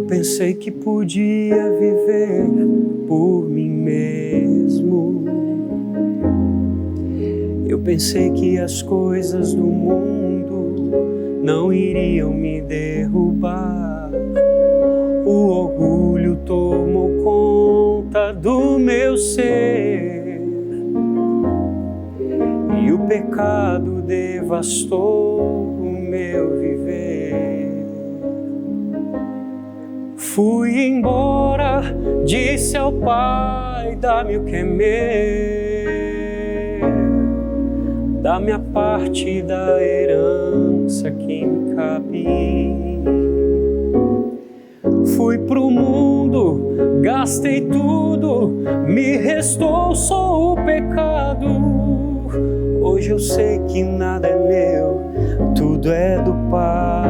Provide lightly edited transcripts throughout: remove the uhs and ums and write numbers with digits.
pensei que podia viver por mim mesmo. Eu pensei que as coisas do mundo não iriam me derrubar. O orgulho tomou conta do meu ser e o pecado devastou o meu viver. Fui embora, disse ao Pai, dá-me o que é meu, dá-me a parte da herança que me cabe. Fui pro mundo, gastei tudo, me restou só o pecado. Hoje eu sei que nada é meu, tudo é do Pai.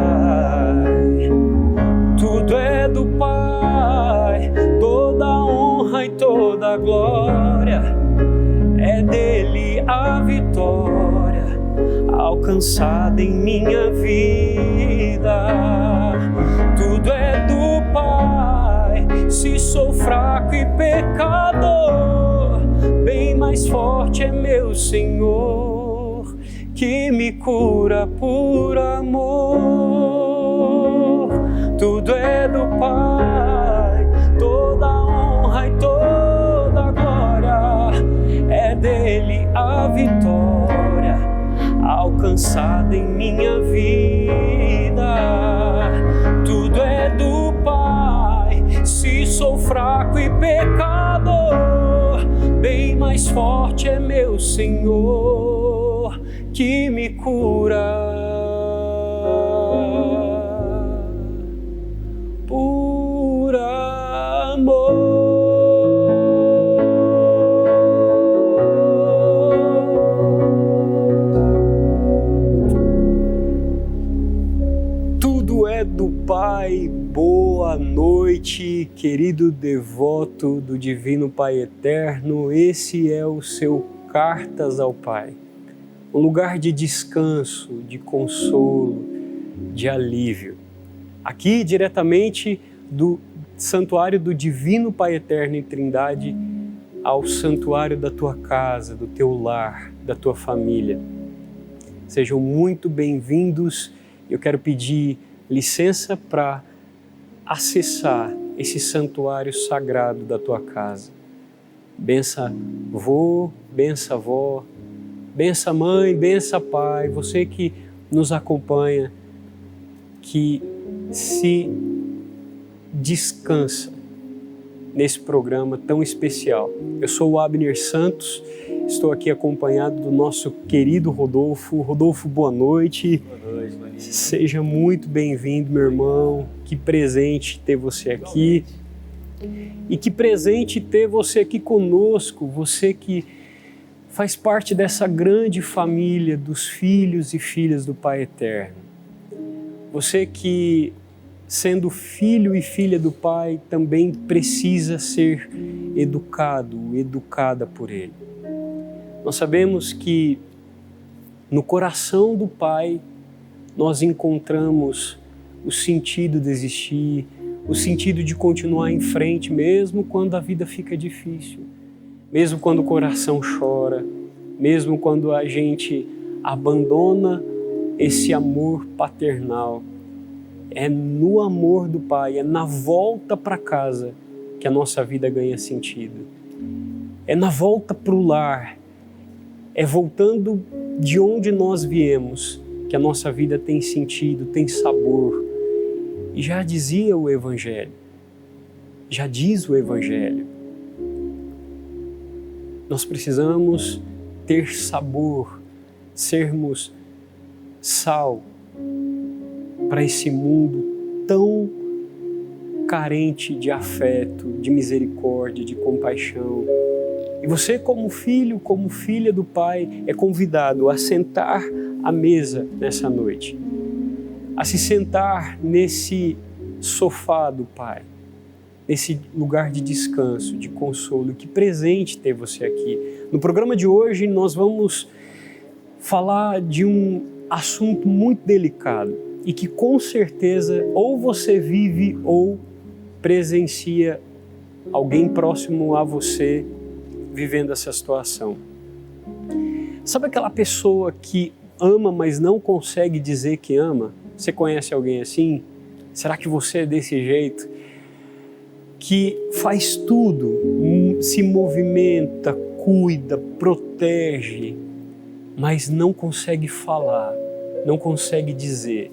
Tudo é do Pai, toda a honra e toda a glória. É dele a vitória alcançada em minha vida. Tudo é do Pai, se sou fraco e pecador, bem mais forte é meu Senhor, que me cura por amor. Tudo é do Pai, toda a honra e toda a glória, é dele a vitória alcançada em minha vida. Tudo é do Pai, se sou fraco e pecador, bem mais forte é meu Senhor, que me cura por amor. Tudo é do Pai. Boa noite, querido devoto do Divino Pai Eterno. Esse é o seu Cartas ao Pai, um lugar de descanso, de consolo, de alívio. Aqui diretamente do Santuário do Divino Pai Eterno em Trindade ao santuário da tua casa, do teu lar, da tua família. Sejam muito bem-vindos. Eu quero pedir licença para acessar esse santuário sagrado da tua casa. Bença vô, bença avó, bença mãe, bença pai, você que nos acompanha, que se descansa nesse programa tão especial. Eu sou o Abner Santos, estou aqui acompanhado do nosso querido Rodolfo. Rodolfo, boa noite. Boa noite, Maria. Seja muito bem-vindo, meu irmão. Que presente ter você aqui. E que presente ter você aqui conosco, você que faz parte dessa grande família dos filhos e filhas do Pai Eterno. Você que, sendo filho e filha do Pai, também precisa ser educado, educada por Ele. Nós sabemos que no coração do Pai nós encontramos o sentido de existir, o sentido de continuar em frente, mesmo quando a vida fica difícil, mesmo quando o coração chora, mesmo quando a gente abandona esse amor paternal. É no amor do Pai, é na volta para casa que a nossa vida ganha sentido. É na volta para o lar, é voltando de onde nós viemos que a nossa vida tem sentido, tem sabor. E já dizia o Evangelho, já diz o Evangelho, nós precisamos ter sabor, sermos sal para esse mundo tão carente de afeto, de misericórdia, de compaixão. E você, como filho, como filha do Pai, é convidado a sentar à mesa nessa noite, a se sentar nesse sofá do Pai, nesse lugar de descanso, de consolo. Que presente ter você aqui. No programa de hoje nós vamos falar de um assunto muito delicado e que com certeza ou você vive ou presencia alguém próximo a você vivendo essa situação. Sabe aquela pessoa que ama, mas não consegue dizer que ama? Você conhece alguém assim? Será que você é desse jeito? Que faz tudo, se movimenta, cuida, protege, mas não consegue falar, não consegue dizer.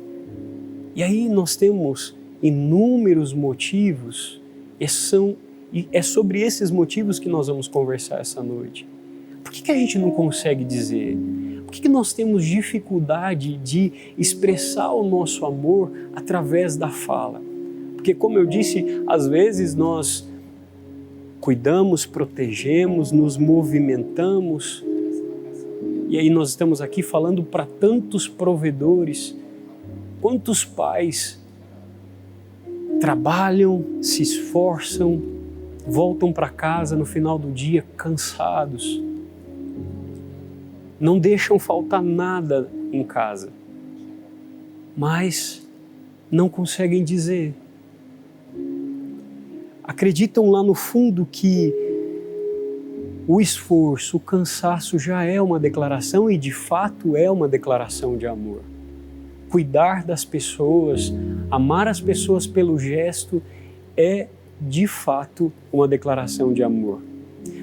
E aí nós temos inúmeros motivos, e é sobre esses motivos que nós vamos conversar essa noite. Por que a gente não consegue dizer? Por que nós temos dificuldade de expressar o nosso amor através da fala? Porque, como eu disse, às vezes nós cuidamos, protegemos, nos movimentamos, e aí nós estamos aqui falando para tantos provedores. Quantos pais trabalham, se esforçam, voltam para casa no final do dia cansados, não deixam faltar nada em casa, mas não conseguem dizer. Acreditam lá no fundo que o esforço, o cansaço já é uma declaração, e de fato é uma declaração de amor. Cuidar das pessoas, amar as pessoas pelo gesto é de fato uma declaração de amor.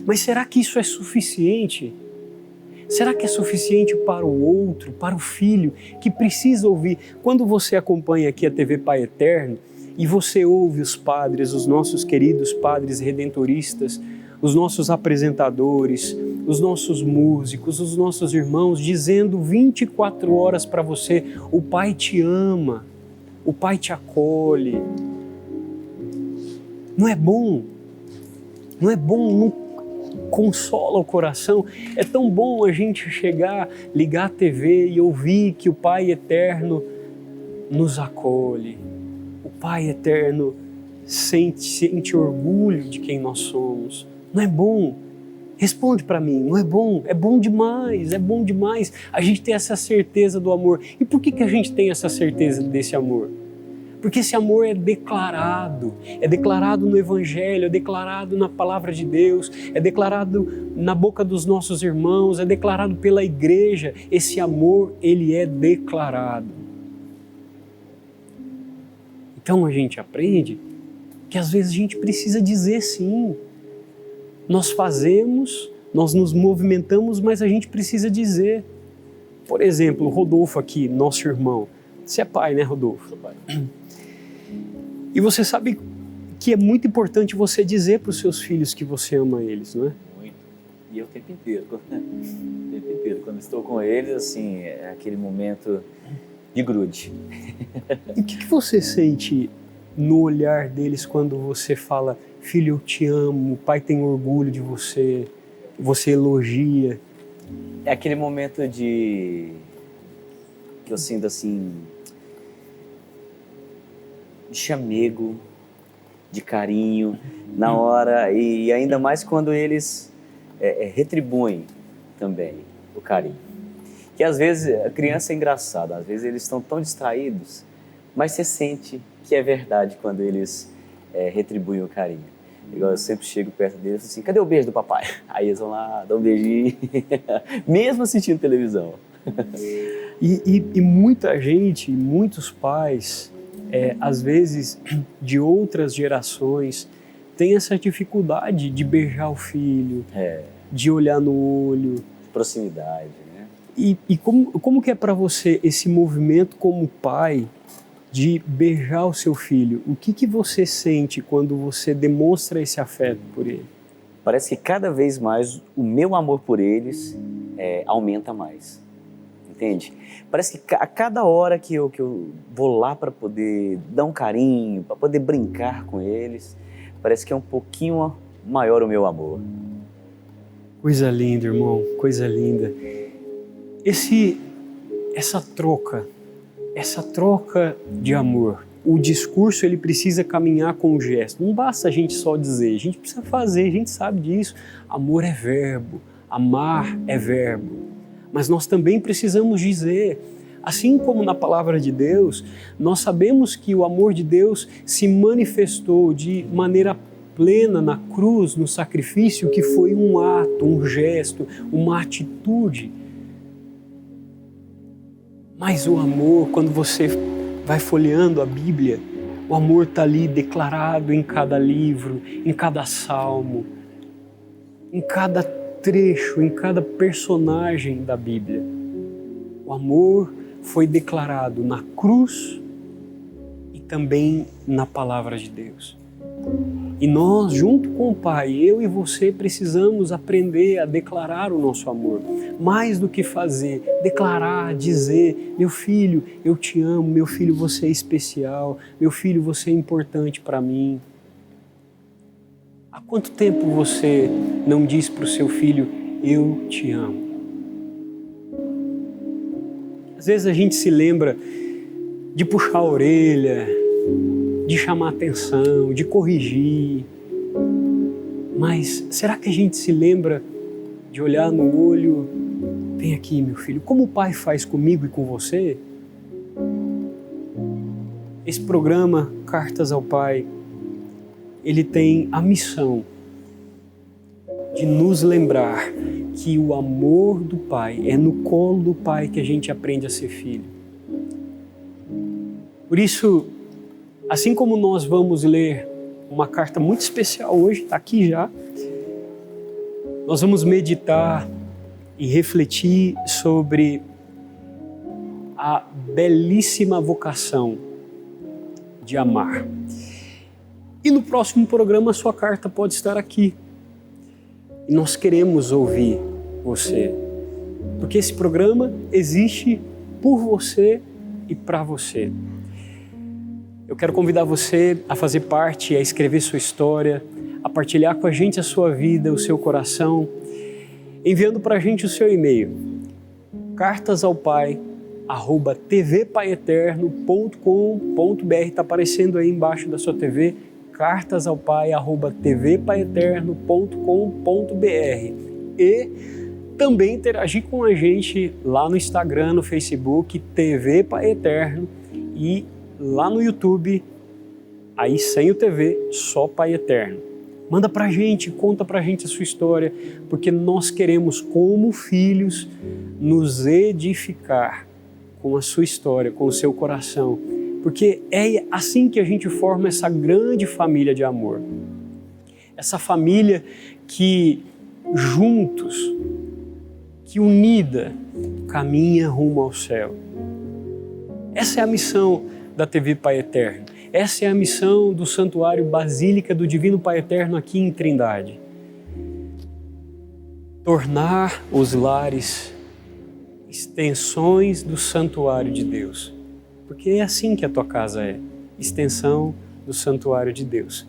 Mas será que isso é suficiente? Será que é suficiente para o outro, para o filho, que precisa ouvir? Quando você acompanha aqui a TV Pai Eterno e você ouve os padres, os nossos queridos padres redentoristas, os nossos apresentadores, os nossos músicos, os nossos irmãos dizendo 24 horas para você: o Pai te ama, o Pai te acolhe. Não é bom? Não é bom? Não consola o coração? É tão bom a gente chegar, ligar a TV e ouvir que o Pai Eterno nos acolhe. O Pai Eterno sente orgulho de quem nós somos. Não é bom? Responde para mim, não é bom? É bom demais, é bom demais a gente ter essa certeza do amor. E por que a gente tem essa certeza desse amor? Porque esse amor é declarado no Evangelho, é declarado na Palavra de Deus, é declarado na boca dos nossos irmãos, é declarado pela igreja. Esse amor, ele é declarado. Então a gente aprende que às vezes a gente precisa dizer sim. Nós fazemos, nós nos movimentamos, mas a gente precisa dizer. Por exemplo, o Rodolfo aqui, nosso irmão. Você é pai, né, Rodolfo? Sou pai. E você sabe que é muito importante você dizer para os seus filhos que você ama eles, não é? Muito. E eu o tempo inteiro. O tempo inteiro. Quando estou com eles, assim, é aquele momento de grude. E o que você sente no olhar deles quando você fala: filho, eu te amo, o pai tem orgulho de você, você elogia? É aquele momento que eu sinto assim, de chamego, de carinho na hora, e ainda mais quando eles retribuem também o carinho. Que às vezes a criança é engraçada, às vezes eles estão tão distraídos, mas você sente que é verdade quando eles retribuem o carinho. Igual eu sempre chego perto deles e falo assim: cadê o beijo do papai? Aí eles vão lá, dão um beijinho, mesmo assistindo televisão. E muita gente, muitos pais, às vezes de outras gerações, tem essa dificuldade de beijar o filho, de olhar no olho. Proximidade, né? E como que é para você esse movimento como pai de beijar o seu filho? O que você sente quando você demonstra esse afeto por ele? Parece que cada vez mais o meu amor por eles aumenta mais. Entende? Parece que a cada hora que eu vou lá para poder dar um carinho, para poder brincar com eles, parece que é um pouquinho maior o meu amor. Coisa linda, irmão, coisa linda. Essa troca de amor, o discurso ele precisa caminhar com o gesto. Não basta a gente só dizer, a gente precisa fazer, a gente sabe disso. Amor é verbo, amar é verbo. Mas nós também precisamos dizer. Assim como na palavra de Deus, nós sabemos que o amor de Deus se manifestou de maneira plena na cruz, no sacrifício, que foi um ato, um gesto, uma atitude. Mas o amor, quando você vai folheando a Bíblia, o amor está ali declarado em cada livro, em cada salmo, em cada trecho, em cada personagem da Bíblia. O amor foi declarado na cruz e também na palavra de Deus. E nós, junto com o Pai, eu e você, precisamos aprender a declarar o nosso amor. Mais do que fazer, declarar, dizer: meu filho, eu te amo, meu filho, você é especial, meu filho, você é importante para mim. Há quanto tempo você não diz para o seu filho: eu te amo? Às vezes a gente se lembra de puxar a orelha, de chamar atenção, de corrigir. Mas será que a gente se lembra de olhar no olho: vem aqui, meu filho, como o Pai faz comigo e com você? Esse programa, Cartas ao Pai, ele tem a missão de nos lembrar que o amor do Pai, é no colo do Pai que a gente aprende a ser filho. Por isso, assim como nós vamos ler uma carta muito especial hoje, está aqui já, nós vamos meditar e refletir sobre a belíssima vocação de amar. E no próximo programa a sua carta pode estar aqui. E nós queremos ouvir você, porque esse programa existe por você e para você. Eu quero convidar você a fazer parte, a escrever sua história, a partilhar com a gente a sua vida, o seu coração, enviando para a gente o seu e-mail, cartasaopai@tvpaeterno.com.br. Está aparecendo aí embaixo da sua TV, cartasaopai@tvpaeterno.com.br. E também interagir com a gente lá no Instagram, no Facebook, TV Pai Eterno, e lá no YouTube, aí sem o TV, só Pai Eterno. Manda pra gente, conta pra gente a sua história, porque nós queremos, como filhos, nos edificar com a sua história, com o seu coração, porque é assim que a gente forma essa grande família de amor. Essa família que juntos, que unida, caminha rumo ao céu. Essa é a missão da TV Pai Eterno. Essa é a missão do Santuário Basílica do Divino Pai Eterno aqui em Trindade. Tornar os lares extensões do Santuário de Deus. Porque é assim que a tua casa é, extensão do Santuário de Deus.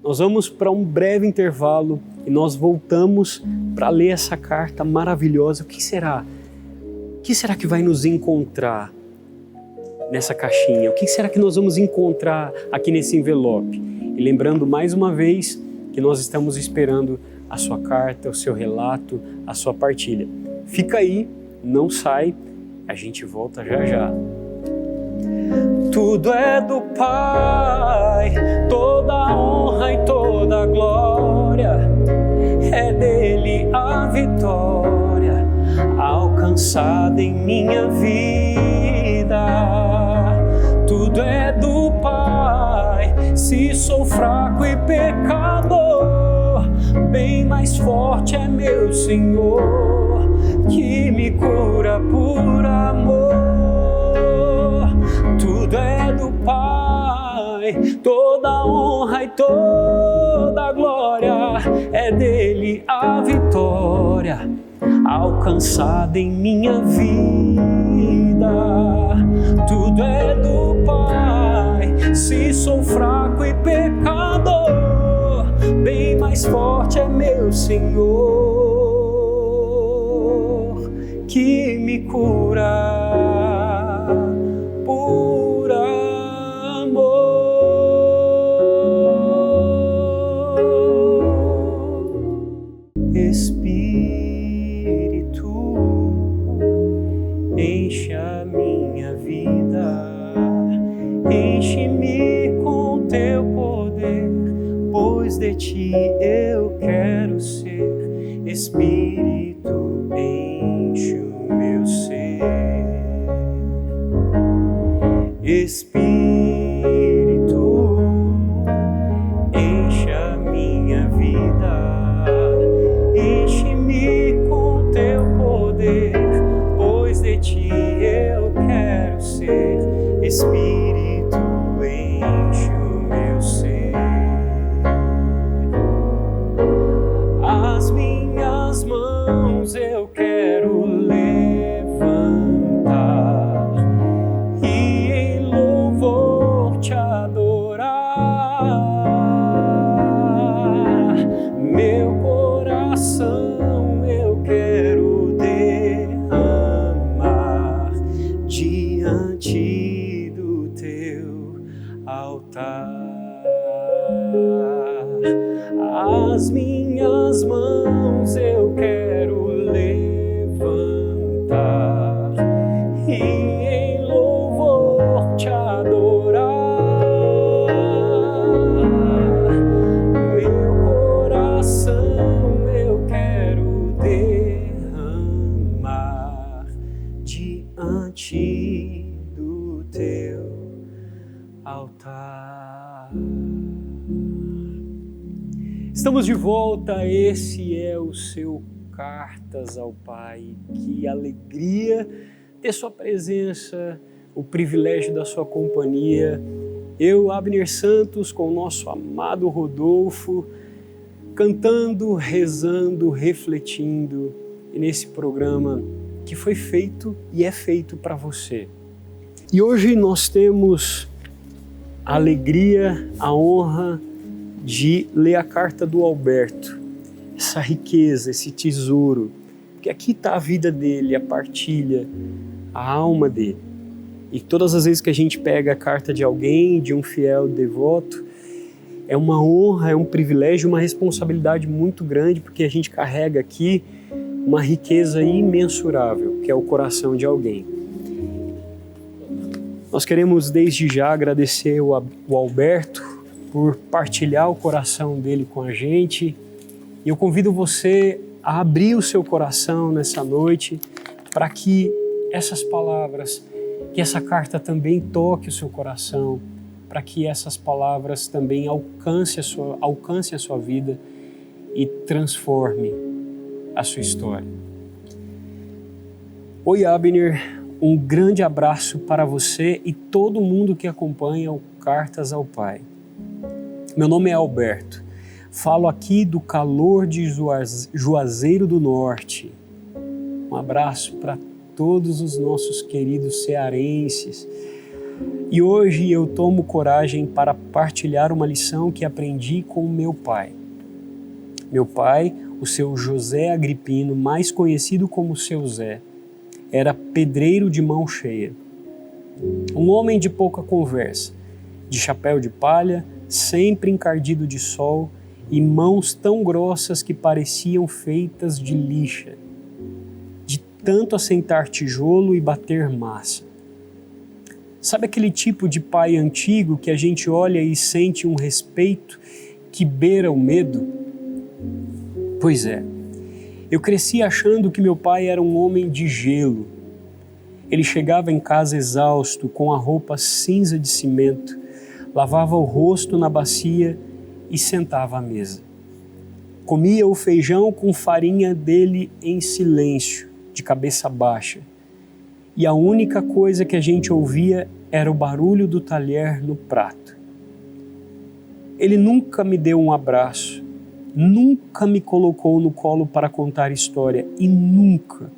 Nós vamos para um breve intervalo e nós voltamos para ler essa carta maravilhosa. O que será? O que será que vai nos encontrar nessa caixinha? O que será que nós vamos encontrar aqui nesse envelope? E lembrando mais uma vez que nós estamos esperando a sua carta, o seu relato, a sua partilha. Fica aí, não sai, a gente volta já já. Tudo é do Pai, toda a honra e toda a glória, é dele a vitória alcançada em minha vida. Tudo é do Pai, se sou fraco e pecador, bem mais forte é meu Senhor, que me cura por amor. Tudo é do Pai, toda a honra e toda a glória, é dele a vitória alcançada em minha vida. Tudo é do Pai, se sou fraco e pecador, bem mais forte é meu Senhor, que me cura por amor. Espírito, enche a minha Enche-me com teu poder, pois de ti eu quero ser. Espírito, enche o meu ser. Espírito, enche a minha vida. Enche-me com teu poder, pois de ti eu quero ser. Espírito, enche o meu ser. As minhas mãos eu quero levantar e em louvor te adorar. Meu coração eu quero derramar diante do teu altar. As minhas mãos eu quero levantar e em louvor te adorar. Meu coração eu quero derramar diante do teu altar. Estamos de volta, esse é o seu Cartas ao Pai. Que alegria ter sua presença, o privilégio da sua companhia. Eu, Abner Santos, com o nosso amado Rodolfo, cantando, rezando, refletindo nesse programa que foi feito e é feito para você. E hoje nós temos a alegria, a honra de ler a carta do Alberto, essa riqueza, esse tesouro, porque aqui está a vida dele, a partilha, a alma dele. E todas as vezes que a gente pega a carta de alguém, de um fiel devoto, é uma honra, é um privilégio, uma responsabilidade muito grande, porque a gente carrega aqui uma riqueza imensurável, que é o coração de alguém. Nós queremos desde já agradecer o Alberto por partilhar o coração dele com a gente. E eu convido você a abrir o seu coração nessa noite para que essas palavras, que essa carta também toque o seu coração, para que essas palavras também alcancem a sua vida e transforme a sua história. Oi, Abner, um grande abraço para você e todo mundo que acompanha o Cartas ao Pai. Meu nome é Alberto, falo aqui do calor de Juazeiro do Norte. Um abraço para todos os nossos queridos cearenses. E hoje eu tomo coragem para partilhar uma lição que aprendi com meu pai. Meu pai, o seu José Agripino, mais conhecido como seu Zé, era pedreiro de mão cheia. Um homem de pouca conversa, de chapéu de palha, sempre encardido de sol e mãos tão grossas que pareciam feitas de lixa, de tanto assentar tijolo e bater massa. Sabe aquele tipo de pai antigo que a gente olha e sente um respeito que beira o medo? Pois é, eu cresci achando que meu pai era um homem de gelo. Ele chegava em casa exausto, com a roupa cinza de cimento, lavava o rosto na bacia e sentava à mesa. Comia o feijão com farinha dele em silêncio, de cabeça baixa. E a única coisa que a gente ouvia era o barulho do talher no prato. Ele nunca me deu um abraço, nunca me colocou no colo para contar história e nunca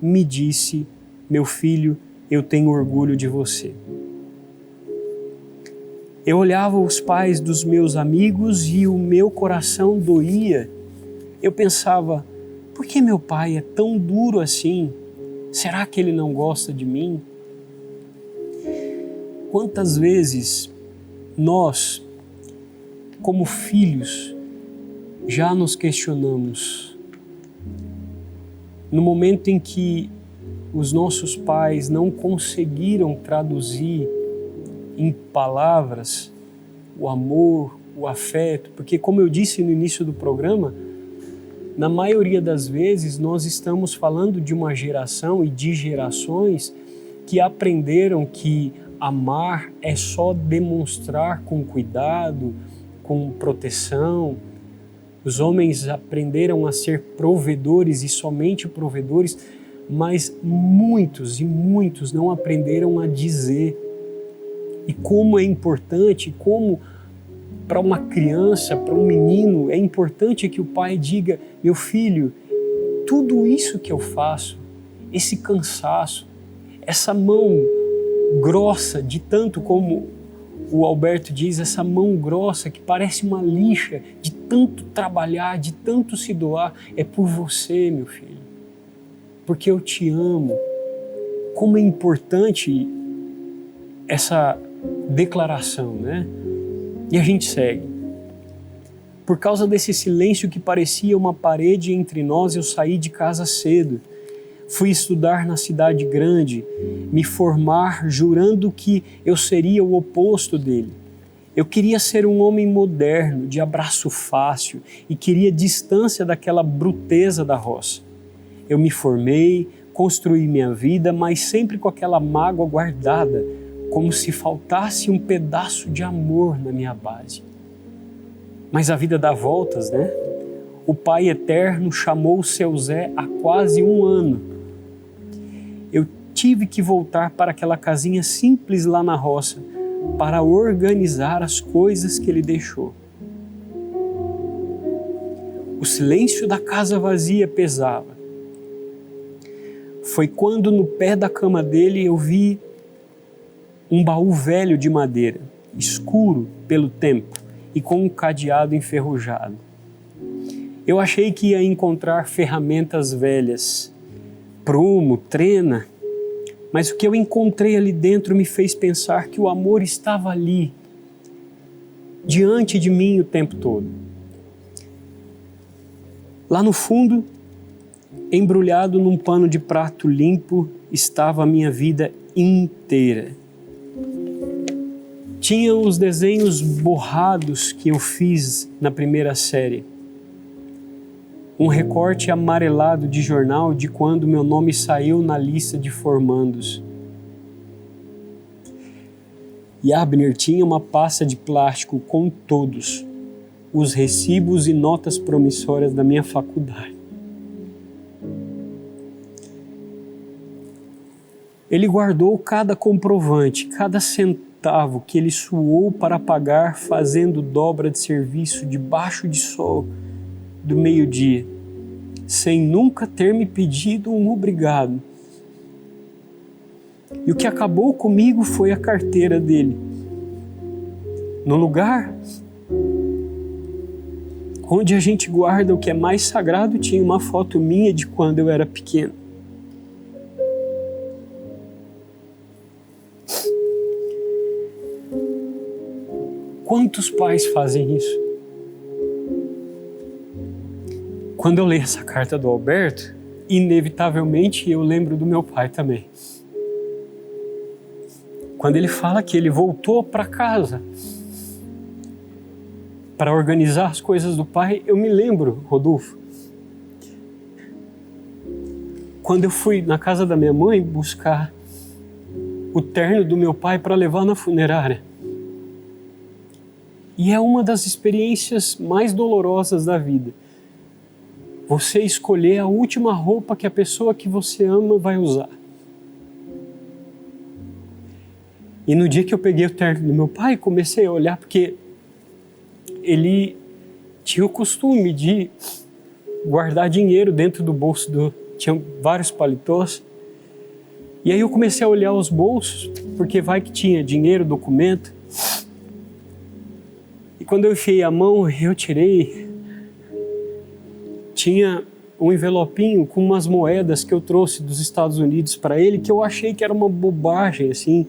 me disse: meu filho, eu tenho orgulho de você. Eu olhava os pais dos meus amigos e o meu coração doía. Eu pensava, por que meu pai é tão duro assim? Será que ele não gosta de mim? Quantas vezes nós, como filhos, já nos questionamos? No momento em que os nossos pais não conseguiram traduzir em palavras o amor, o afeto, porque como eu disse no início do programa, na maioria das vezes nós estamos falando de uma geração e de gerações que aprenderam que amar é só demonstrar com cuidado, com proteção. Os homens aprenderam a ser provedores e somente provedores, mas muitos e muitos não aprenderam a dizer. E como é importante, como para uma criança, para um menino, é importante que o pai diga: meu filho, tudo isso que eu faço, esse cansaço, essa mão grossa, de tanto como o Alberto diz, essa mão grossa que parece uma lixa, de tanto trabalhar, de tanto se doar, é por você, meu filho, porque eu te amo. Como é importante essa declaração, né? E a gente segue. Por causa desse silêncio que parecia uma parede entre nós, eu saí de casa cedo. Fui estudar na cidade grande, me formar jurando que eu seria o oposto dele. Eu queria ser um homem moderno, de abraço fácil, e queria distância daquela bruteza da roça. Eu me formei, construí minha vida, mas sempre com aquela mágoa guardada, como se faltasse um pedaço de amor na minha base. Mas a vida dá voltas, né? O Pai Eterno chamou o seu Zé há quase 1 ano. Eu tive que voltar para aquela casinha simples lá na roça para organizar as coisas que ele deixou. O silêncio da casa vazia pesava. Foi quando no pé da cama dele eu vi um baú velho de madeira, escuro pelo tempo e com um cadeado enferrujado. Eu achei que ia encontrar ferramentas velhas, prumo, trena, mas o que eu encontrei ali dentro me fez pensar que o amor estava ali, diante de mim o tempo todo. Lá no fundo, embrulhado num pano de prato limpo, estava a minha vida inteira. Tinha os desenhos borrados que eu fiz na primeira série. Um recorte amarelado de jornal de quando meu nome saiu na lista de formandos. E Abner tinha uma pasta de plástico com todos os recibos e notas promissórias da minha faculdade. Ele guardou cada comprovante, cada centavo que ele suou para pagar fazendo dobra de serviço debaixo de sol do meio-dia, sem nunca ter me pedido um obrigado. E o que acabou comigo foi a carteira dele. No lugar onde a gente guarda o que é mais sagrado, tinha uma foto minha de quando eu era pequeno. Quantos pais fazem isso? Quando eu leio essa carta do Alberto, inevitavelmente eu lembro do meu pai também. Quando ele fala que ele voltou para casa para organizar as coisas do pai, eu me lembro, Rodolfo. Quando eu fui na casa da minha mãe buscar o terno do meu pai para levar na funerária. E é uma das experiências mais dolorosas da vida. Você escolher a última roupa que a pessoa que você ama vai usar. E no dia que eu peguei o terno do meu pai, comecei a olhar, porque ele tinha o costume de guardar dinheiro dentro do bolso tinha vários paletós. E aí eu comecei a olhar os bolsos, porque vai que tinha dinheiro, documento. E quando eu enfiei a mão, eu tirei. Tinha um envelopinho com umas moedas que eu trouxe dos Estados Unidos para ele, que eu achei que era uma bobagem, assim.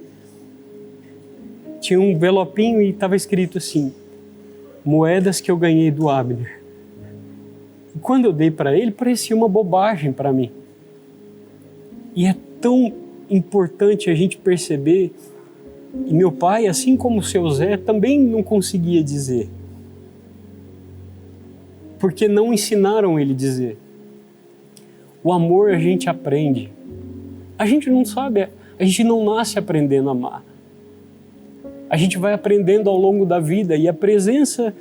Tinha um envelopinho e estava escrito assim: moedas que eu ganhei do Abner. E quando eu dei para ele, parecia uma bobagem para mim. E é tão importante a gente perceber E meu pai, assim como o seu Zé, também não conseguia dizer. Porque não ensinaram ele a dizer. O amor a gente aprende. A gente não sabe, a gente não nasce aprendendo a amar. A gente vai aprendendo ao longo da vida e a presença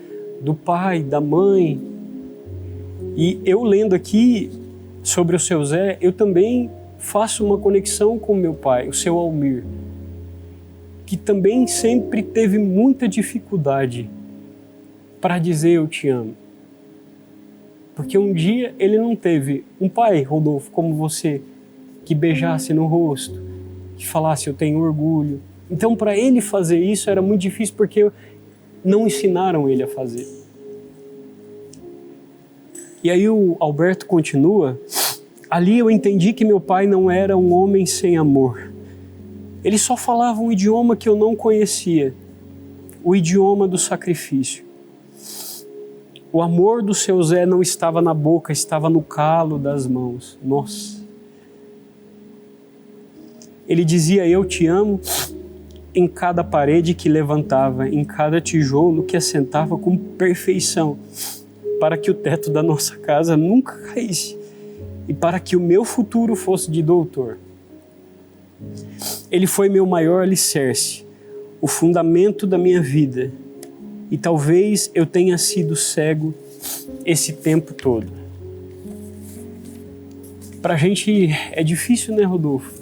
do pai, da mãe. E eu lendo aqui sobre o seu Zé, eu também faço uma conexão com meu pai, o seu Almir, que também sempre teve muita dificuldade para dizer eu te amo. Porque um dia ele não teve um pai, Rodolfo, como você, que beijasse no rosto, que falasse eu tenho orgulho. Então para ele fazer isso era muito difícil porque não ensinaram ele a fazer. E aí o Alberto continua, ali eu entendi que meu pai não era um homem sem amor. Ele só falava um idioma que eu não conhecia, o idioma do sacrifício. O amor do seu Zé não estava na boca, estava no calo das mãos. Nossa! Ele dizia eu te amo em cada parede que levantava, em cada tijolo que assentava com perfeição, para que o teto da nossa casa nunca caísse e para que o meu futuro fosse de doutor. Ele foi meu maior alicerce, o fundamento da minha vida, e talvez eu tenha sido cego esse tempo todo. Para a gente é difícil, né, Rodolfo,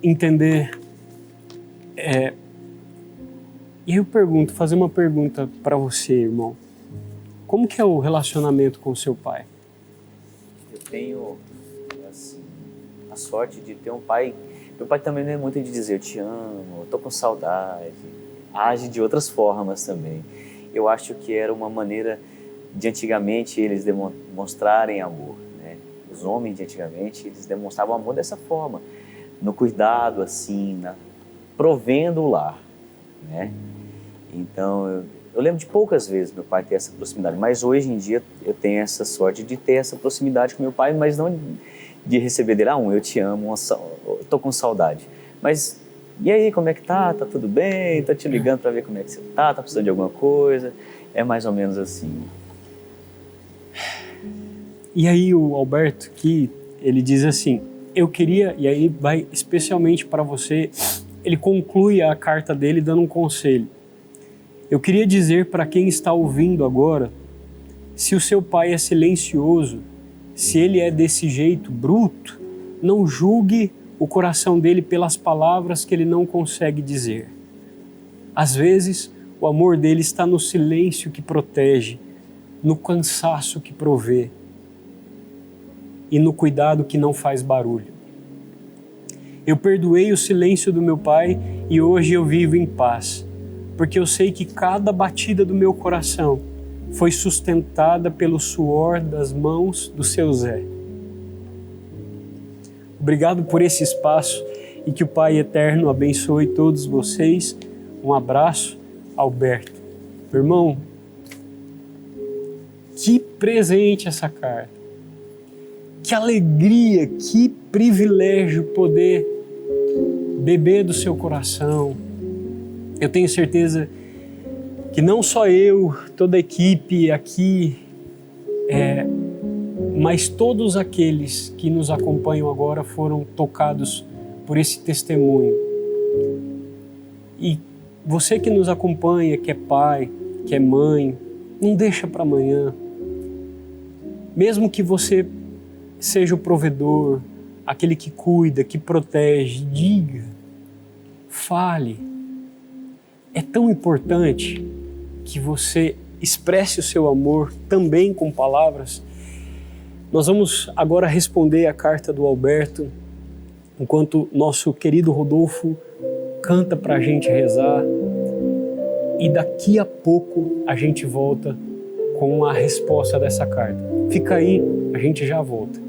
entender. E eu fazer uma pergunta para você, irmão. Como que é o relacionamento com o seu pai? Eu tenho assim, a sorte de ter um pai. Meu pai também não é muito de dizer eu te amo, eu tô com saudade. Age de outras formas também. Eu acho que era uma maneira de antigamente eles demonstrarem amor, né? Os homens de antigamente, eles demonstravam amor dessa forma, no cuidado assim, provendo o lar, né? Então, eu lembro de poucas vezes meu pai ter essa proximidade, mas hoje em dia eu tenho essa sorte de ter essa proximidade com meu pai, mas não de receber dele, eu te amo, eu tô com saudade. Mas, e aí, como é que tá? Tá tudo bem? Tô te ligando para ver como é que você tá precisando de alguma coisa? É mais ou menos assim. E aí o Alberto, que ele diz assim, eu queria, e aí vai especialmente para você, ele conclui a carta dele dando um conselho. Eu queria dizer para quem está ouvindo agora, se o seu pai é silencioso, se ele é desse jeito bruto, não julgue o coração dele pelas palavras que ele não consegue dizer. Às vezes, o amor dele está no silêncio que protege, no cansaço que provê e no cuidado que não faz barulho. Eu perdoei o silêncio do meu pai e hoje eu vivo em paz, porque eu sei que cada batida do meu coração foi sustentada pelo suor das mãos do seu Zé. Obrigado por esse espaço e que o Pai Eterno abençoe todos vocês. Um abraço, Alberto. Meu irmão, que presente essa carta. Que alegria, que privilégio poder beber do seu coração. Eu tenho certeza que não só eu, toda a equipe aqui, mas todos aqueles que nos acompanham agora foram tocados por esse testemunho. E você que nos acompanha, que é pai, que é mãe, não deixa para amanhã. Mesmo que você seja o provedor, aquele que cuida, que protege, diga, fale. É tão importante que você expresse o seu amor também com palavras. Nós vamos agora responder a carta do Alberto, enquanto nosso querido Rodolfo canta para a gente rezar. E daqui a pouco a gente volta com a resposta dessa carta. Fica aí, a gente já volta.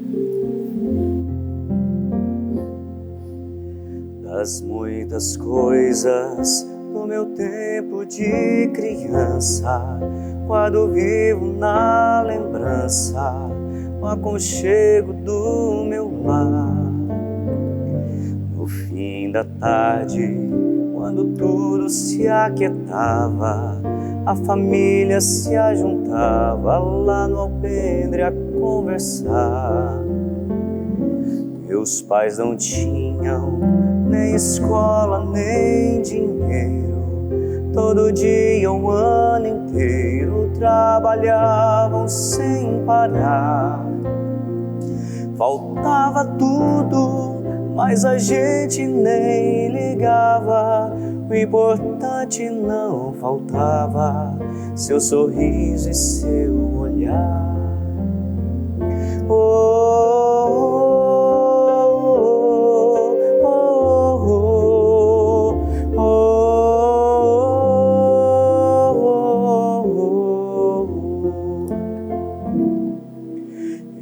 Das muitas coisas do meu tempo de criança, quando vivo na lembrança, o aconchego do meu lar. No fim da tarde, Quando tudo se aquietava, a família se ajuntava lá no alpendre a conversar. Meus pais não tinham nem escola, nem dinheiro. Todo dia, o ano inteiro, trabalhavam sem parar. Faltava tudo, mas a gente nem ligava. O importante não faltava, seu sorriso e seu olhar.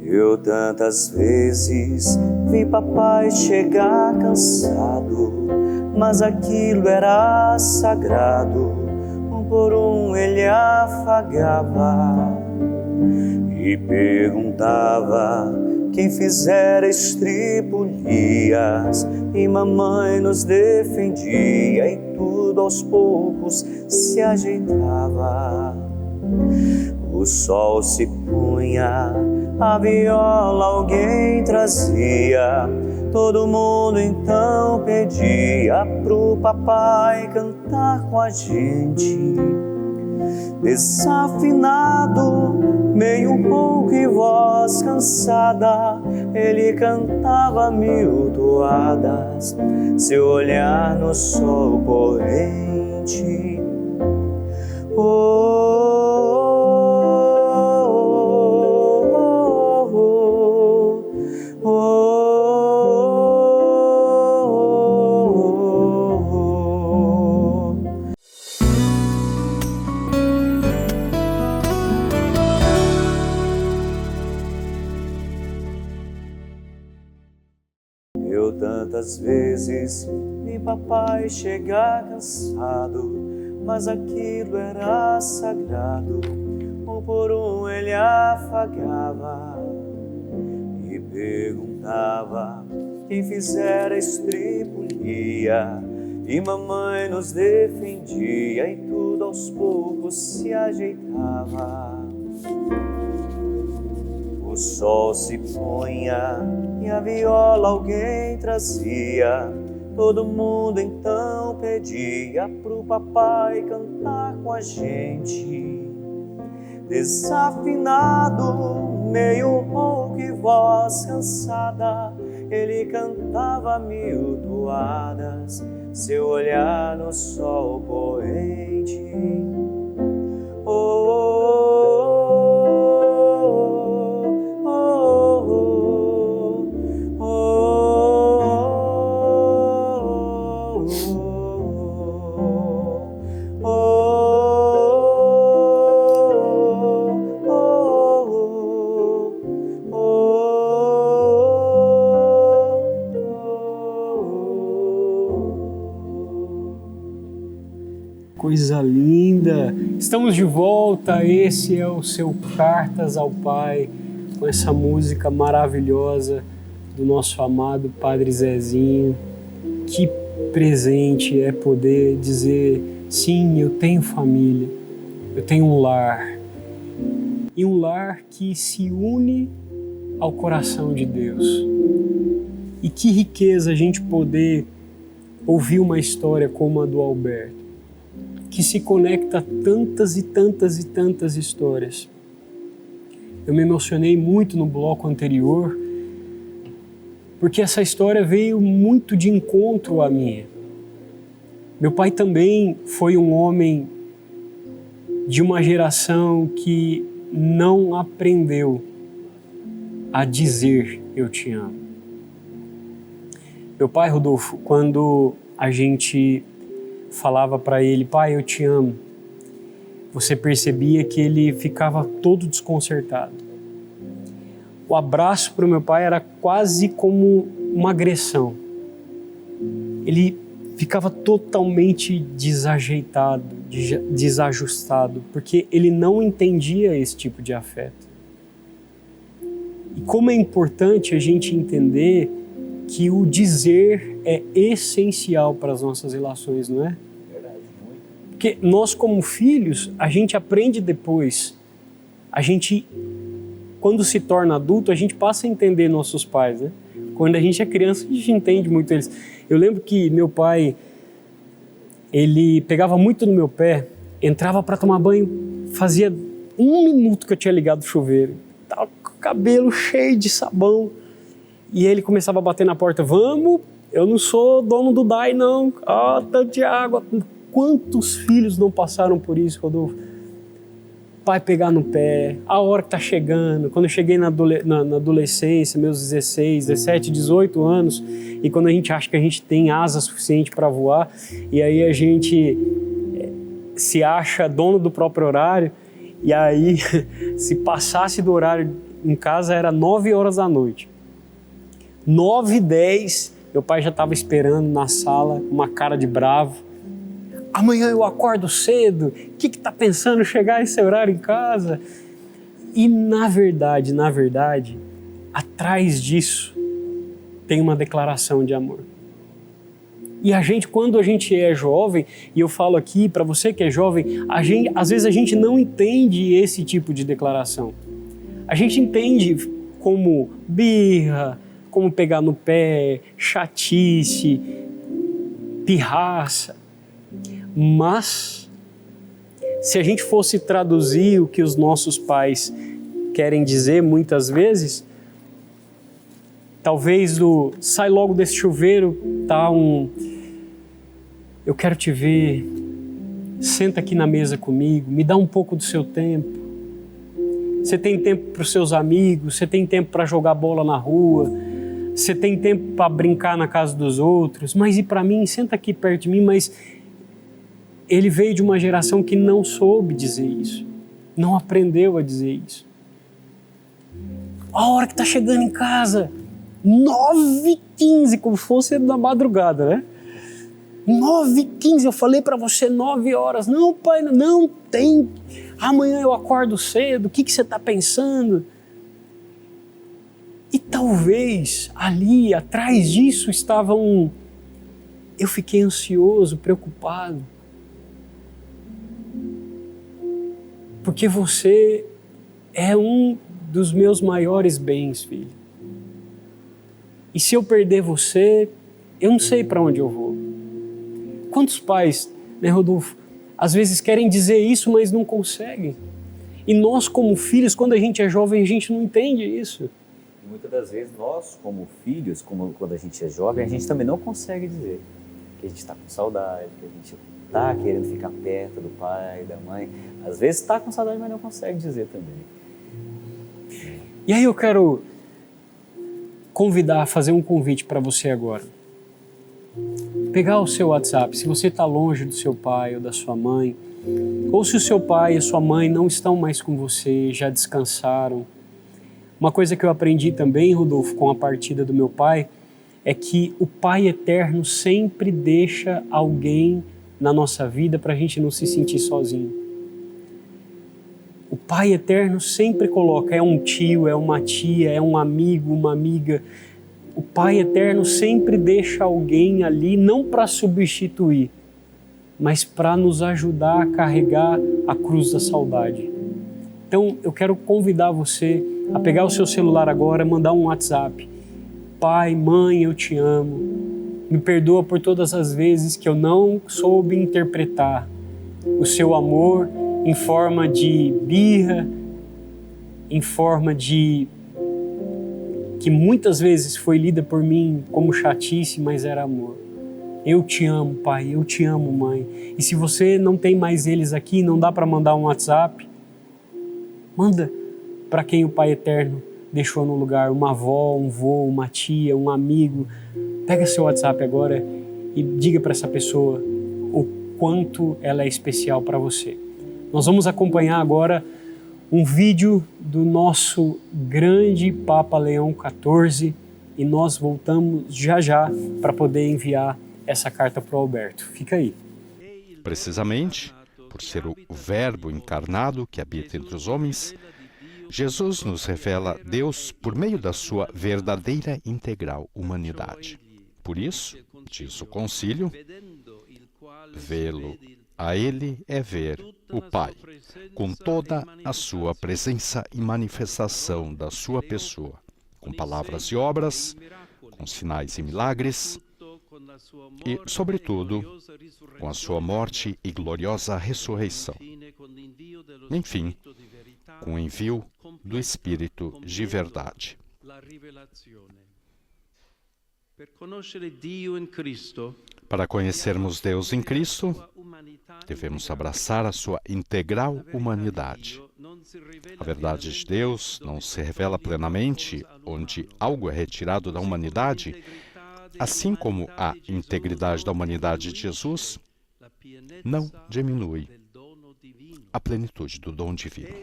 Eu tantas vezes vi papai chegar cansado, mas aquilo era sagrado. Um por um ele afagava e perguntava quem fizera estripulias, e mamãe nos defendia e tudo aos poucos se ajeitava. O sol se punha, a viola alguém trazia, todo mundo então pedia pro papai cantar com a gente. Desafinado, meio rouco e voz cansada, ele cantava 1000 toadas, seu olhar no sol poente. Eu tantas vezes vi papai chegar cansado, mas aquilo era sagrado. Um por um ele afagava e perguntava quem fizera estripulia, e mamãe nos defendia e tudo aos poucos se ajeitava. O sol se punha e a viola alguém trazia, todo mundo então pedia pro papai cantar com a gente. Desafinado, meio rouco e voz cansada, ele cantava 1000 toadas, seu olhar no sol poente. Coisa linda! Estamos de volta, esse é o seu Cartas ao Pai, com essa música maravilhosa do nosso amado Padre Zezinho. Que presente é poder dizer, sim, eu tenho família, eu tenho um lar, e um lar que se une ao coração de Deus. E que riqueza a gente poder ouvir uma história como a do Alberto, que se conecta a tantas e tantas e tantas histórias. Eu me emocionei muito no bloco anterior, porque essa história veio muito de encontro à minha. Meu pai também foi um homem de uma geração que não aprendeu a dizer eu te amo. Meu pai, Rodolfo, quando a gente falava para ele, pai, eu te amo, você percebia que ele ficava todo desconcertado. O abraço para o meu pai era quase como uma agressão. Ele ficava totalmente desajeitado, desajustado, porque ele não entendia esse tipo de afeto. E como é importante a gente entender que o dizer é essencial para as nossas relações, não é? Verdade, muito. Porque nós, como filhos, a gente aprende depois. Quando se torna adulto, a gente passa a entender nossos pais, né? Quando a gente é criança, a gente entende muito eles. Eu lembro que meu pai, ele pegava muito no meu pé, entrava para tomar banho, fazia 1 minuto que eu tinha ligado o chuveiro, tava com o cabelo cheio de sabão, e ele começava a bater na porta, vamos, eu não sou dono do DAI não, tanto de água. Quantos filhos não passaram por isso, Rodolfo? Pai pegar no pé, a hora que tá chegando. Quando eu cheguei na adolescência, meus 16, 17, 18 anos, e quando a gente acha que a gente tem asa suficiente para voar, e aí a gente se acha dono do próprio horário, e aí se passasse do horário em casa era 9 horas da noite. 9h10, meu pai já estava esperando na sala, uma cara de bravo. Amanhã eu acordo cedo, o que está pensando chegar esse horário em casa? E na verdade, atrás disso tem uma declaração de amor. E quando a gente é jovem, e eu falo aqui para você que é jovem, às vezes a gente não entende esse tipo de declaração. A gente entende como birra, como pegar no pé, chatice, pirraça. Mas, se a gente fosse traduzir o que os nossos pais querem dizer muitas vezes, talvez sai logo desse chuveiro, eu quero te ver, senta aqui na mesa comigo, me dá um pouco do seu tempo. Você tem tempo para os seus amigos, você tem tempo para jogar bola na rua, você tem tempo para brincar na casa dos outros, mas e para mim, senta aqui perto de mim, mas ele veio de uma geração que não soube dizer isso, não aprendeu a dizer isso. A hora que está chegando em casa, 9h15, como se fosse na madrugada, né? 9h15, eu falei para você 9 horas. Não, pai, não tem. Amanhã eu acordo cedo, o que você está pensando? E talvez ali, atrás disso, eu fiquei ansioso, preocupado. Porque você é um dos meus maiores bens, filho. E se eu perder você, eu não sei para onde eu vou. Quantos pais, né, Rodolfo, às vezes querem dizer isso, mas não conseguem. E nós, como filhos, quando a gente é jovem, a gente não entende isso. E muitas das vezes nós, como filhos, quando a gente é jovem, a gente também não consegue dizer que a gente está com saudade, que a gente está querendo ficar perto do pai, da mãe. Às vezes está com saudade, mas não consegue dizer também. E aí eu quero fazer um convite para você agora. Pegar o seu WhatsApp, se você está longe do seu pai ou da sua mãe, ou se o seu pai e a sua mãe não estão mais com você, já descansaram. Uma coisa que eu aprendi também, Rodolfo, com a partida do meu pai, é que o Pai Eterno sempre deixa alguém na nossa vida para a gente não se sentir sozinho. O Pai Eterno sempre coloca, é um tio, é uma tia, é um amigo, uma amiga. O Pai Eterno sempre deixa alguém ali, não para substituir, mas para nos ajudar a carregar a cruz da saudade. Então, eu quero convidar você a pegar o seu celular agora, mandar um WhatsApp. Pai, mãe, eu te amo. Me perdoa por todas as vezes que eu não soube interpretar o seu amor em forma de birra, em forma de que muitas vezes foi lida por mim como chatice, mas era amor. Eu te amo, pai, eu te amo, mãe. E se você não tem mais eles aqui, não dá para mandar um WhatsApp, manda para quem o Pai Eterno deixou no lugar, uma avó, um vô, uma tia, um amigo. Pega seu WhatsApp agora e diga para essa pessoa o quanto ela é especial para você. Nós vamos acompanhar agora um vídeo do nosso grande Papa Leão XIV e nós voltamos já para poder enviar essa carta para o Alberto. Fica aí. Precisamente, por ser o Verbo encarnado que habita entre os homens, Jesus nos revela Deus por meio da sua verdadeira e integral humanidade. Por isso, diz o concílio, vê-lo a Ele é ver o Pai, com toda a sua presença e manifestação da sua pessoa, com palavras e obras, com sinais e milagres, e, sobretudo, com a sua morte e gloriosa ressurreição. Enfim, com o envio do Espírito de verdade. Para conhecermos Deus em Cristo, devemos abraçar a sua integral humanidade. A verdade de Deus não se revela plenamente onde algo é retirado da humanidade, assim como a integridade da humanidade de Jesus não diminui a plenitude do dom divino.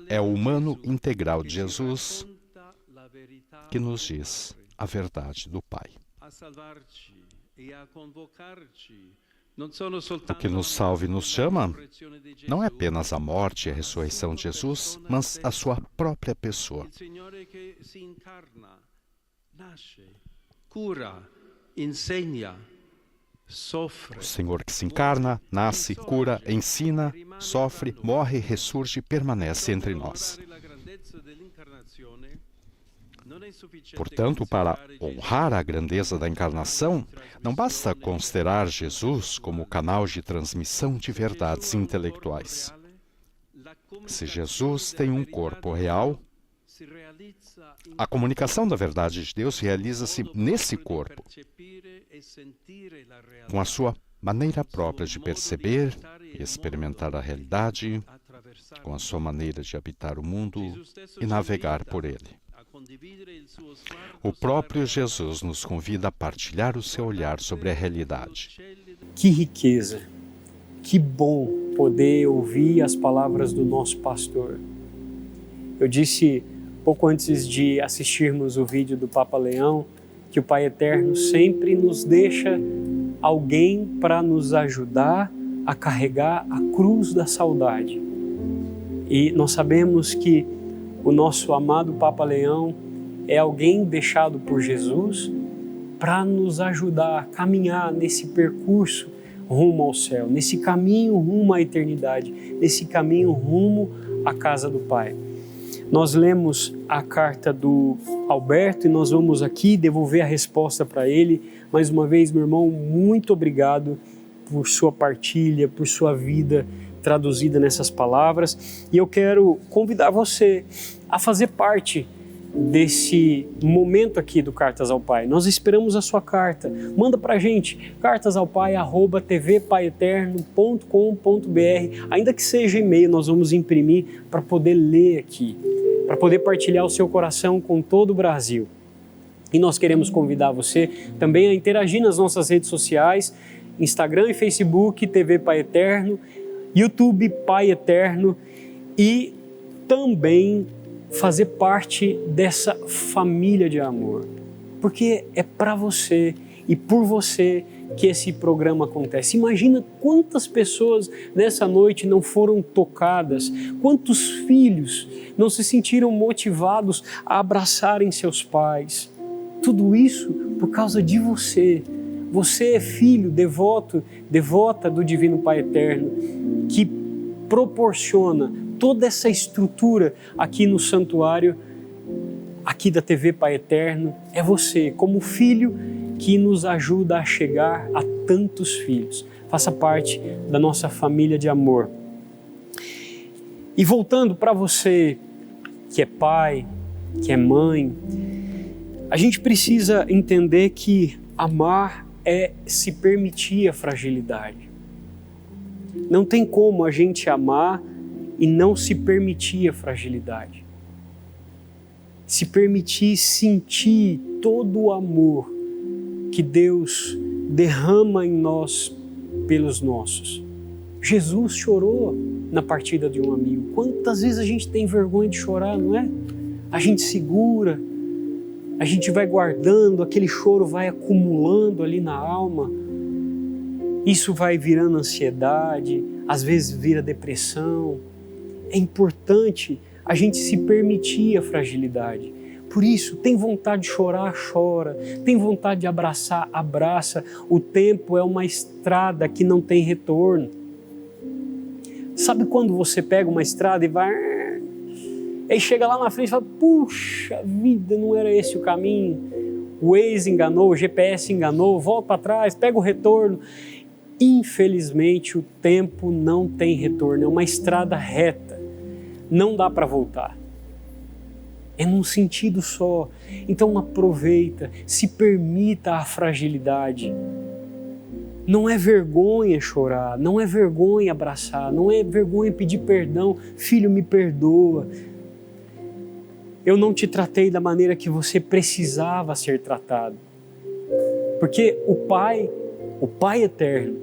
É o humano integral de Jesus que nos diz a verdade do Pai. O que nos salva e nos chama não é apenas a morte e a ressurreição de Jesus, mas a sua própria pessoa. O Senhor que se encarna, nasce, cura, ensina, sofre, morre, ressurge e permanece entre nós. Portanto, para honrar a grandeza da encarnação, não basta considerar Jesus como canal de transmissão de verdades intelectuais. Se Jesus tem um corpo real, a comunicação da verdade de Deus realiza-se nesse corpo, com a sua maneira própria de perceber e experimentar a realidade, com a sua maneira de habitar o mundo e navegar por ele. O próprio Jesus nos convida a partilhar o seu olhar sobre a realidade. Que riqueza, que bom poder ouvir as palavras do nosso pastor. Eu disse pouco antes de assistirmos o vídeo do Papa Leão que o Pai Eterno sempre nos deixa alguém para nos ajudar a carregar a cruz da saudade. E nós sabemos que o nosso amado Papa Leão é alguém deixado por Jesus para nos ajudar a caminhar nesse percurso rumo ao céu, nesse caminho rumo à eternidade, nesse caminho rumo à casa do Pai. Nós lemos a carta do Alberto e nós vamos aqui devolver a resposta para ele. Mais uma vez, meu irmão, muito obrigado por sua partilha, por sua vida traduzida nessas palavras. E eu quero convidar você a fazer parte desse momento aqui do Cartas ao Pai. Nós esperamos a sua carta. Manda pra gente, cartasaopai@tvpaeterno.com.br. Ainda que seja e-mail, nós vamos imprimir para poder ler aqui, para poder partilhar o seu coração com todo o Brasil. E nós queremos convidar você também a interagir nas nossas redes sociais, Instagram e Facebook, TV Pai Eterno, YouTube Pai Eterno, e também fazer parte dessa família de amor, porque é para você e por você que esse programa acontece. Imagina quantas pessoas nessa noite não foram tocadas, quantos filhos não se sentiram motivados a abraçarem seus pais. Tudo isso por causa de você. Você é filho devoto, devota do Divino Pai Eterno, que proporciona toda essa estrutura aqui no santuário, aqui da TV Pai Eterno. É você, como filho, que nos ajuda a chegar a tantos filhos. Faça parte da nossa família de amor. E voltando para você que é pai, que é mãe, a gente precisa entender que amar é se permitir a fragilidade. Não tem como a gente amar e não se permitir a fragilidade. Se permitir sentir todo o amor que Deus derrama em nós pelos nossos. Jesus chorou na partida de um amigo. Quantas vezes a gente tem vergonha de chorar, não é? A gente segura, a gente vai guardando, aquele choro vai acumulando ali na alma. Isso vai virando ansiedade, às vezes vira depressão. É importante a gente se permitir a fragilidade. Por isso, tem vontade de chorar, chora. Tem vontade de abraçar, abraça. O tempo é uma estrada que não tem retorno. Sabe quando você pega uma estrada e vai... Aí chega lá na frente e fala, puxa vida, não era esse o caminho. O Waze enganou, o GPS enganou, volta para trás, pega o retorno. Infelizmente, o tempo não tem retorno, é uma estrada reta. Não dá para voltar. É num sentido só. Então aproveita, se permita a fragilidade. Não é vergonha chorar, não é vergonha abraçar, não é vergonha pedir perdão. Filho, me perdoa. Eu não te tratei da maneira que você precisava ser tratado. Porque o Pai eterno,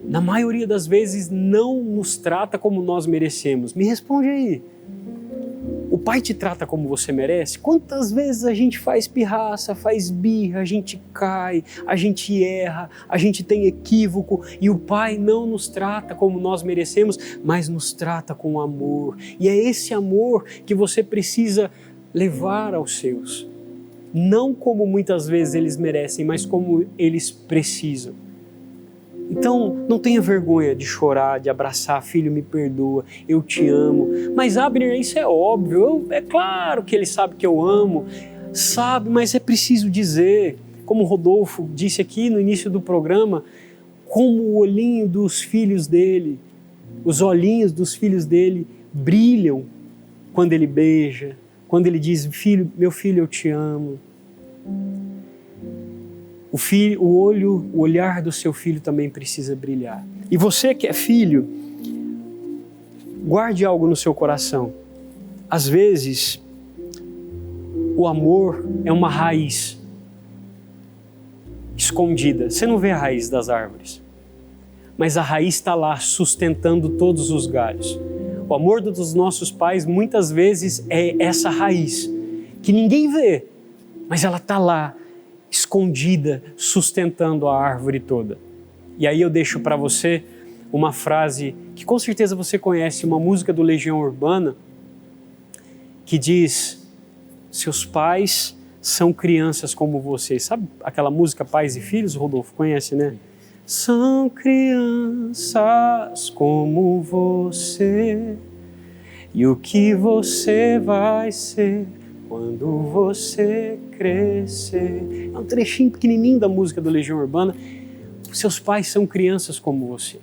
na maioria das vezes não nos trata como nós merecemos. Me responde aí. O Pai te trata como você merece? Quantas vezes a gente faz pirraça, faz birra, a gente cai, a gente erra, a gente tem equívoco e o Pai não nos trata como nós merecemos, mas nos trata com amor. E é esse amor que você precisa levar aos seus. Não como muitas vezes eles merecem, mas como eles precisam. Então, não tenha vergonha de chorar, de abraçar, filho, me perdoa, eu te amo. Mas Abner, isso é óbvio, é claro que ele sabe que eu amo, sabe, mas é preciso dizer, como o Rodolfo disse aqui no início do programa, como o olhinho dos filhos dele, os olhinhos dos filhos dele brilham quando ele beija, quando ele diz, filho, meu filho, eu te amo. O olhar do seu filho também precisa brilhar. E você que é filho, guarde algo no seu coração. Às vezes, o amor é uma raiz escondida. Você não vê a raiz das árvores, mas a raiz está lá sustentando todos os galhos. O amor dos nossos pais muitas vezes é essa raiz que ninguém vê, mas ela está lá, escondida, sustentando a árvore toda. E aí eu deixo para você uma frase que com certeza você conhece, uma música do Legião Urbana, que diz, seus pais são crianças como você. Sabe aquela música Pais e Filhos, Rodolfo? Conhece, né? São crianças como você, e o que você vai ser quando você crescer. É um trechinho pequenininho da música do Legião Urbana. Seus pais são crianças como você,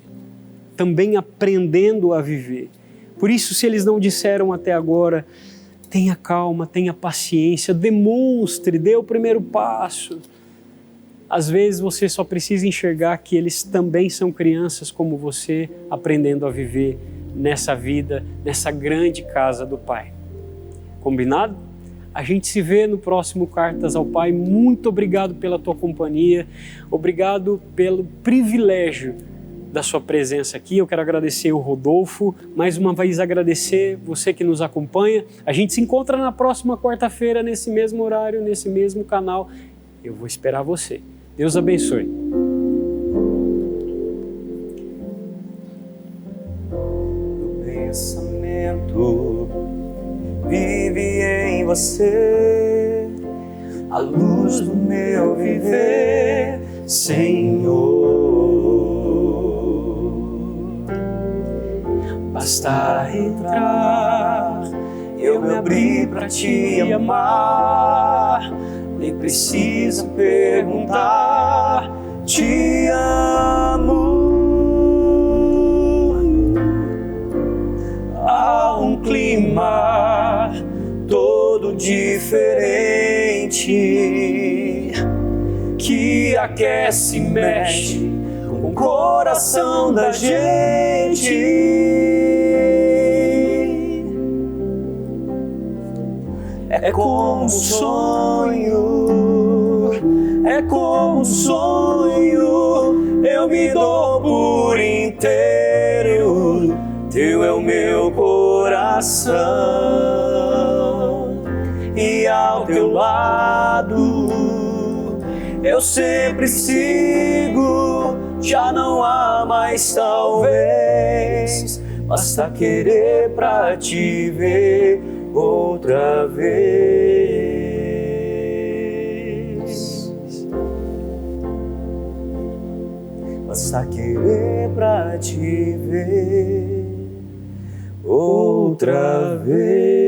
também aprendendo a viver. Por isso, se eles não disseram até agora, tenha calma, tenha paciência, demonstre, dê o primeiro passo. Às vezes você só precisa enxergar que eles também são crianças como você, aprendendo a viver nessa vida, nessa grande casa do Pai. Combinado? A gente se vê no próximo Cartas ao Pai. Muito obrigado pela tua companhia, obrigado pelo privilégio da sua presença aqui. Eu quero agradecer o Rodolfo, mais uma vez agradecer você que nos acompanha. A gente se encontra na próxima quarta-feira, nesse mesmo horário, nesse mesmo canal. Eu vou esperar você. Deus abençoe. O pensamento vive em você, a luz do meu viver, Senhor. Basta entrar, eu me abri pra te amar, nem precisa perguntar, te amo. Há um clima todo diferente que aquece e mexe com o coração da gente. É como um sonho, é como um sonho, eu me dou por inteiro, teu é o meu coração, e ao teu lado eu sempre sigo, já não há mais talvez, basta querer pra te ver outra vez. Basta querer pra te ver outra vez.